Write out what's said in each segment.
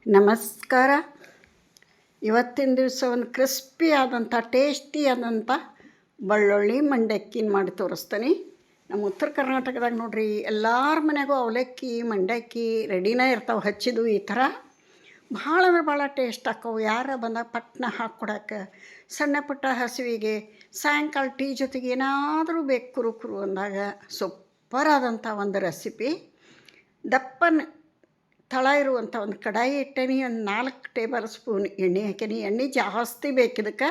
ನಮಸ್ಕಾರ. ಇವತ್ತಿನ ದಿವಸ ಒಂದು ಕ್ರಿಸ್ಪಿ ಆದಂಥ ಟೇಸ್ಟಿ ಆದಂಥ ಬೆಳ್ಳುಳ್ಳಿ ಮಂಡಕ್ಕಿನ ಮಾಡಿ ತೋರಿಸ್ತೀನಿ. ನಮ್ಮ ಉತ್ತರ ಕರ್ನಾಟಕದಾಗ ನೋಡ್ರಿ ಎಲ್ಲರ ಮನೆಗೂ ಅವಲಕ್ಕಿ ಮಂಡಕ್ಕಿ ರೆಡಿನೇ ಇರ್ತಾವೆ. ಹಚ್ಚಿದ್ದು ಈ ಥರ ಭಾಳ ಅಂದ್ರೆ ಭಾಳ ಟೇಸ್ಟ್ ಆಕ್ಕವು. ಯಾರು ಬಂದಾಗ ಪಟ್ನ ಹಾಕ್ಕೊಡಕ್ಕೆ, ಸಣ್ಣ ಪುಟ್ಟ ಹಸಿವಿಗೆ, ಸಾಯಂಕಾಲ ಟೀ ಜೊತೆಗೆ ಏನಾದರೂ ಬೇಕು ಕುರು ಅಂದಾಗ ಸೂಪರ್ ಆದಂಥ ಒಂದು ರೆಸಿಪಿ. ದಪ್ಪನ ತಳ ಇರುವಂಥ ಒಂದು ಕಡಾಯಿ ಇಟ್ಟೇನಿ. ಒಂದು 4 ಟೇಬಲ್ ಸ್ಪೂನ್ ಎಣ್ಣೆ ಹಾಕೀನಿ. ಎಣ್ಣೆ ಜಾಸ್ತಿ ಬೇಕಿದಕ್ಕೆ.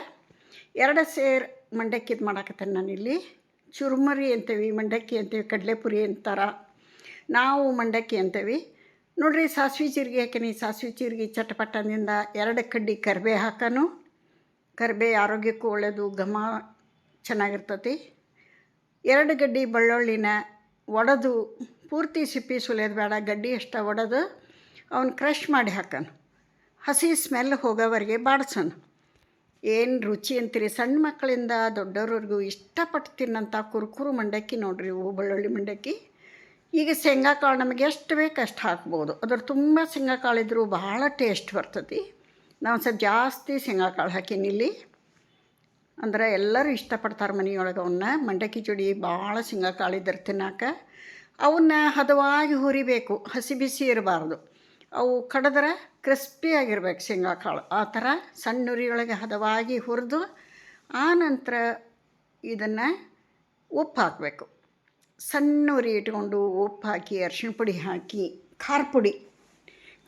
2 ಸೇರು ಮಂಡಕ್ಕಿದು ಮಾಡಾಕತ್ತೇನೆ ನಾನಿಲ್ಲಿ. ಚುರುಮರಿ ಅಂತೇವಿ, ಮಂಡಕ್ಕಿ ಅಂತೇವಿ, ಕಡಲೆಪುರಿ ಅಂತಾರ, ನಾವು ಮಂಡಕ್ಕಿ ಅಂತೇವಿ ನೋಡ್ರಿ. ಸಾಸಿವೆ ಜೀರಿಗೆ ಹಾಕೀನಿ. ಸಾಸಿವೆ ಜೀರಿಗೆ ಚಟಪಟ್ಟದಿಂದ 2 ಕಡ್ಡಿ ಕರಿಬೇವು ಹಾಕೋನು. ಕರಿಬೇವು ಆರೋಗ್ಯಕ್ಕೂ ಒಳ್ಳೆಯದು, ಘಮ ಚೆನ್ನಾಗಿರ್ತತಿ. 2 ಗಡ್ಡಿ ಬೆಳ್ಳುಳ್ಳಿನ ಒಡೆದು, ಪೂರ್ತಿ ಸಿಪ್ಪಿ ಸುಲಿಯೋದು ಬೇಡ, ಗಡ್ಡಿ ಅಷ್ಟ ಒಡೆದು ಅವನು ಕ್ರಷ್ ಮಾಡಿ ಹಾಕೋಣ. ಹಸಿ ಸ್ಮೆಲ್ ಹೋಗೋವರೆಗೆ ಬಾಡ್ಸೋಣ. ಏನು ರುಚಿ ಅಂತೀರಿ. ಸಣ್ಣ ಮಕ್ಕಳಿಂದ ದೊಡ್ಡವ್ರಿಗೂ ಇಷ್ಟಪಟ್ಟು ತಿನ್ನಂಥ ಕುರುಕುರು ಮಂಡಕ್ಕಿ ನೋಡ್ರಿ ಇವು ಬೆಳ್ಳುಳ್ಳಿ ಮಂಡಕ್ಕಿ. ಈಗ ಶೇಂಗಾ ಕಾಳು ನಮಗೆ ಎಷ್ಟು ಬೇಕು ಅಷ್ಟು ಹಾಕ್ಬೋದು. ಅದ್ರ ತುಂಬ ಶೇಂಗಾ ಕಾಳು ಇದ್ದರೂ ಭಾಳ ಟೇಸ್ಟ್ ಬರ್ತತಿ. ನಾವು ಸ್ವಲ್ಪ ಜಾಸ್ತಿ ಶೇಂಗಾ ಕಾಳು ಹಾಕೀನಿ ಇಲ್ಲಿ. ಅಂದ್ರೆ ಎಲ್ಲರೂ ಇಷ್ಟಪಡ್ತಾರೆ ಮನೆಯೊಳಗೆ ಅವನ್ನ. ಮಂಡಕ್ಕಿ ಜೋಡಿ ಭಾಳ ಶೇಂಗಾ ಕಾಳು ಇದ್ರೆ ತಿನ್ನೋಕೆ. ಅವನ್ನ ಹದವಾಗಿ ಹುರಿಬೇಕು, ಹಸಿ ಬಿಸಿ ಇರಬಾರ್ದು. ಅವು ಕಡಿದ್ರೆ ಕ್ರಿಸ್ಪಿಯಾಗಿರ್ಬೇಕು ಶೇಂಗಾ ಕಾಳು. ಆ ಥರ ಸಣ್ಣ ಉರಿಯೊಳಗೆ ಹದವಾಗಿ ಹುರಿದು ಆನಂತರ ಇದನ್ನು ಉಪ್ಪು ಹಾಕಬೇಕು. ಸಣ್ಣ ಉರಿ ಇಟ್ಕೊಂಡು ಉಪ್ಪು ಹಾಕಿ, ಅರಿಶಿಣ ಪುಡಿ ಹಾಕಿ, ಖಾರ ಪುಡಿ,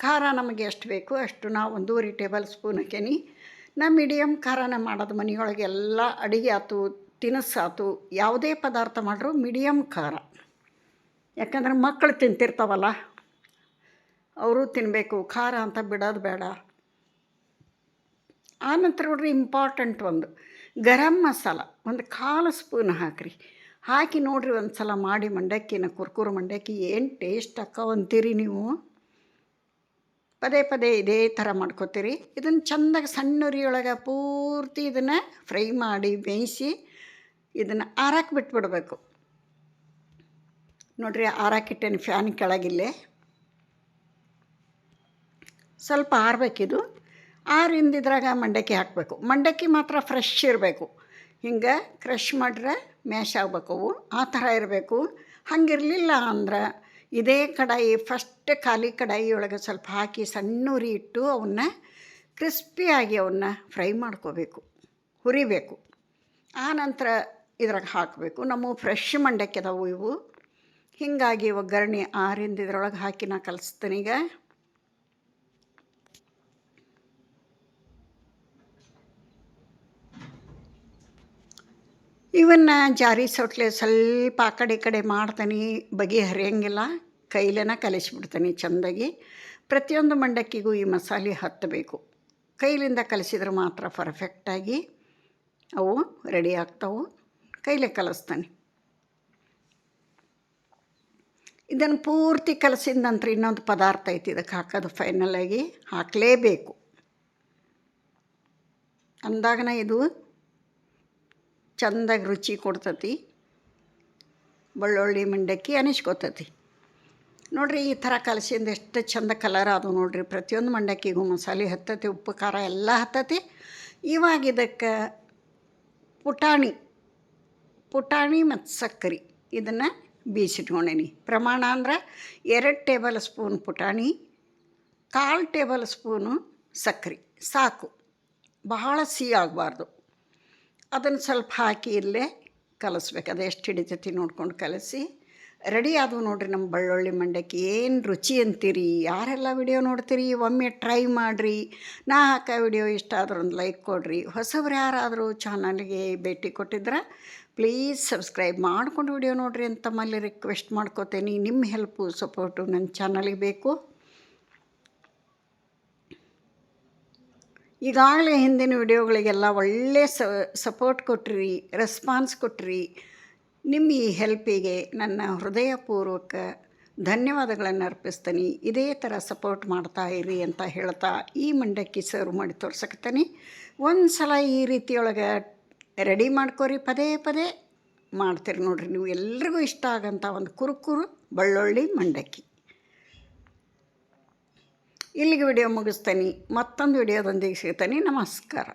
ಖಾರ ನಮಗೆ ಎಷ್ಟು ಬೇಕು ಅಷ್ಟು. ನಾವು 1.5 ಟೇಬಲ್ ಸ್ಪೂನ್ ಹಾಕೀನಿ. ನಾ ಮೀಡಿಯಮ್ ಖಾರನ ಮಾಡೋದು ಮನೆಯೊಳಗೆ. ಎಲ್ಲ ಅಡುಗೆ ಆಯ್ತು, ತಿನಿಸಾತು, ಯಾವುದೇ ಪದಾರ್ಥ ಮಾಡ್ರೂ ಮೀಡಿಯಮ್ ಖಾರ. ಯಾಕಂದ್ರೆ ಮಕ್ಕಳು ತಿಂತಿರ್ತಾವಲ್ಲ, ಅವರು ತಿನ್ನಬೇಕು. ಖಾರ ಅಂತ ಬಿಡೋದು ಬೇಡ. ಆನಂತರ ನೋಡ್ರಿ ಇಂಪಾರ್ಟೆಂಟ್ ಒಂದು ಗರಂ ಮಸಾಲ ಒಂದು 1/4 ಸ್ಪೂನ್ ಹಾಕಿರಿ. ಹಾಕಿ ನೋಡಿರಿ ಒಂದು ಸಲ ಮಾಡಿ ಮಂಡಕ್ಕಿನ, ಕುರ್ಕುರು ಮಂಡಕ್ಕಿ ಏನು ಟೇಸ್ಟ್ ಅಂತೀರಿ ನೀವು. ಪದೇ ಪದೇ ಇದೇ ಥರ ಮಾಡ್ಕೋತೀರಿ. ಇದನ್ನು ಚೆಂದಾಗಿ ಸಣ್ಣ ಉರಿಯೊಳಗೆ ಪೂರ್ತಿ ಇದನ್ನು ಫ್ರೈ ಮಾಡಿ ಬೇಯಿಸಿ ಇದನ್ನು ಆರಕ್ಕೆ ಬಿಟ್ಬಿಡ್ಬೇಕು. ನೋಡ್ರಿ ಆರಾಕಿಟ್ಟೇನೆ ಫ್ಯಾನ್ ಕೆಳಗಿಲ್ಲೇ. ಸ್ವಲ್ಪ ಆರಬೇಕಿದು. ಆರಿಂದಿದ್ರಾಗ ಮಂಡಕ್ಕಿ ಹಾಕಬೇಕು. ಮಂಡಕ್ಕಿ ಮಾತ್ರ ಫ್ರೆಶ್ ಇರಬೇಕು. ಹಿಂಗೆ ಕ್ರಷ್ ಮಾಡ್ರೆ ಮ್ಯಾಶ್ ಆಗಬೇಕು ಅವು, ಆ ಥರ ಇರಬೇಕು. ಹಂಗಿರಲಿಲ್ಲ ಅಂದ್ರೆ ಇದೇ ಕಡಾಯಿ ಫಸ್ಟ್ ಖಾಲಿ ಕಡಾಯಿ ಒಳಗೆ ಸ್ವಲ್ಪ ಹಾಕಿ ಸಣ್ಣ ಉರಿ ಇಟ್ಟು ಅವನ್ನ ಕ್ರಿಸ್ಪಿಯಾಗಿ ಅವನ್ನ ಫ್ರೈ ಮಾಡ್ಕೋಬೇಕು, ಹುರಿಬೇಕು. ಆನಂತರ ಇದ್ರಾಗ ಹಾಕಬೇಕು. ನಮ್ಮ ಫ್ರೆಶ್ ಮಂಡಕ್ಕಿ ಅದಾವು ಇವು. ಹೀಗಾಗಿ ಒಗ್ಗರಣೆ ಇದ್ರೊಳಗೆ ಹಾಕಿ ನಾ ಕಲಿಸ್ತೀನಿ ಈಗ. ಇವನ್ನ ಜಾರಿ ಸೊಟ್ಲೆ ಸ್ವಲ್ಪ ಆ ಕಡೆ ಈ ಕಡೆ ಮಾಡ್ತೀನಿ. ಬಗೆಹರಿಯಂಗಿಲ್ಲ, ಕೈಲೇನ ಕಲಿಸ್ಬಿಡ್ತೀನಿ ಚೆಂದಾಗಿ. ಪ್ರತಿಯೊಂದು ಮಂಡಕ್ಕಿಗೂ ಈ ಮಸಾಲೆ ಹತ್ತಬೇಕು. ಕೈಲಿಂದ ಕಲಿಸಿದ್ರೆ ಮಾತ್ರ ಪರ್ಫೆಕ್ಟಾಗಿ ಅವು ರೆಡಿ ಆಗ್ತಾವೆ. ಕೈಲೇ ಕಲಿಸ್ತಾನೆ. ಇದನ್ನು ಪೂರ್ತಿ ಕಲಸಿದ ನಂತರ ಇನ್ನೊಂದು ಪದಾರ್ಥ ಐತಿ ಇದಕ್ಕೆ ಹಾಕೋದು. ಫೈನಲಾಗಿ ಹಾಕಲೇಬೇಕು ಅಂದಾಗನ ಇದು ಚೆಂದಾಗಿ ರುಚಿ ಕೊಡ್ತತಿ. ಬೆಳ್ಳುಳ್ಳಿ ಮಂಡಕ್ಕಿ ಅನಿಸ್ಕೋತತಿ ನೋಡಿರಿ. ಈ ಥರ ಕಲಸಿಂದ ಎಷ್ಟು ಚೆಂದ ಕಲರ್ ಅದು ನೋಡಿರಿ. ಪ್ರತಿಯೊಂದು ಮಂಡಕ್ಕಿಗೂ ಮಸಾಲೆ ಹತ್ತತಿ, ಉಪ್ಪು ಖಾರ ಎಲ್ಲ ಹತ್ತತಿ. ಇವಾಗ ಇದಕ್ಕೆ ಪುಟಾಣಿ ಮತ್ತು ಸಕ್ಕರೆ ಇದನ್ನು ಬೀಸಿಟ್ಕೊಂಡೇನಿ. ಪ್ರಮಾಣ ಅಂದ್ರೆ 2 ಟೇಬಲ್ ಸ್ಪೂನ್ ಪುಟಾಣಿ, 1/4 ಟೇಬಲ್ ಸ್ಪೂನು ಸಕ್ಕರೆ ಸಾಕು. ಬಹಳ ಸಿಹಿ ಆಗಬಾರ್ದು. ಅದನ್ನು ಸ್ವಲ್ಪ ಹಾಕಿ ಇಲ್ಲೇ ಕಲಿಸ್ಬೇಕು. ಅದು ಎಷ್ಟು ಹಿಡಿತೈತಿ ನೋಡ್ಕೊಂಡು ಕಲಸಿ ರೆಡಿ ಆದವು ನೋಡಿರಿ ನಮ್ಮ ಬೆಳ್ಳುಳ್ಳಿ ಮಂಡಕ್ಕಿ. ಏನು ರುಚಿ ಅಂತೀರಿ. ಯಾರೆಲ್ಲ ವಿಡಿಯೋ ನೋಡ್ತೀರಿ ಒಮ್ಮೆ ಟ್ರೈ ಮಾಡಿರಿ. ನಾ ಹಾಕೋ ವಿಡಿಯೋ ಇಷ್ಟ ಆದ್ರೆ ಒಂದು ಲೈಕ್ ಕೊಡಿರಿ. ಹೊಸಬ್ರು ಯಾರಾದರೂ ಚಾನಲ್ಗೆ ಭೇಟಿ ಕೊಟ್ಟಿದ್ರೆ ಪ್ಲೀಸ್ ಸಬ್ಸ್ಕ್ರೈಬ್ ಮಾಡ್ಕೊಂಡು ವಿಡಿಯೋ ನೋಡಿರಿ ಅಂತ ತಮ್ಮಲ್ಲಿ ರಿಕ್ವೆಸ್ಟ್ ಮಾಡ್ಕೋತೀನಿ. ನಿಮ್ಮ ಹೆಲ್ಪು ಸಪೋರ್ಟು ನನ್ನ ಚಾನಲಿಗೆ ಬೇಕು. ಈಗಾಗಲೇ ಹಿಂದಿನ ವಿಡಿಯೋಗಳಿಗೆಲ್ಲ ಒಳ್ಳೆ ಸಪೋರ್ಟ್ ಕೊಟ್ಟಿರಿ, ರೆಸ್ಪಾನ್ಸ್ ಕೊಟ್ಟಿರಿ. ನಿಮ್ಮ ಈ ಹೆಲ್ಪಿಗೆ ನನ್ನ ಹೃದಯಪೂರ್ವಕ ಧನ್ಯವಾದಗಳನ್ನು ಅರ್ಪಿಸ್ತೀನಿ. ಇದೇ ಥರ ಸಪೋರ್ಟ್ ಮಾಡ್ತಾ ಇರಿ ಅಂತ ಹೇಳ್ತಾ ಈ ಮಂಡಕ್ಕಿ ಸರ್ವ್ ಮಾಡಿ ತೋರ್ಸಕತ್ತೀನಿ. ಒಂದು ಸಲ ಈ ರೀತಿಯೊಳಗೆ ರೆಡಿ ಮಾಡ್ಕೊರಿ. ಪದೇ ಪದೇ ಮಾಡ್ತೀರಿ ನೋಡಿರಿ ನೀವು. ಎಲ್ರಿಗೂ ಇಷ್ಟ ಆಗೋಂಥ ಒಂದು ಕುರುಕುರು ಬೆಳ್ಳುಳ್ಳಿ ಮಂಡಕ್ಕಿ. ಇಲ್ಲಿಗೆ ವಿಡಿಯೋ ಮುಗಿಸ್ತೇನೆ. ಮತ್ತೊಂದು ವಿಡಿಯೋದೊಂದಿಗೆ ಸಿಗ್ತೇನೆ. ನಮಸ್ಕಾರ.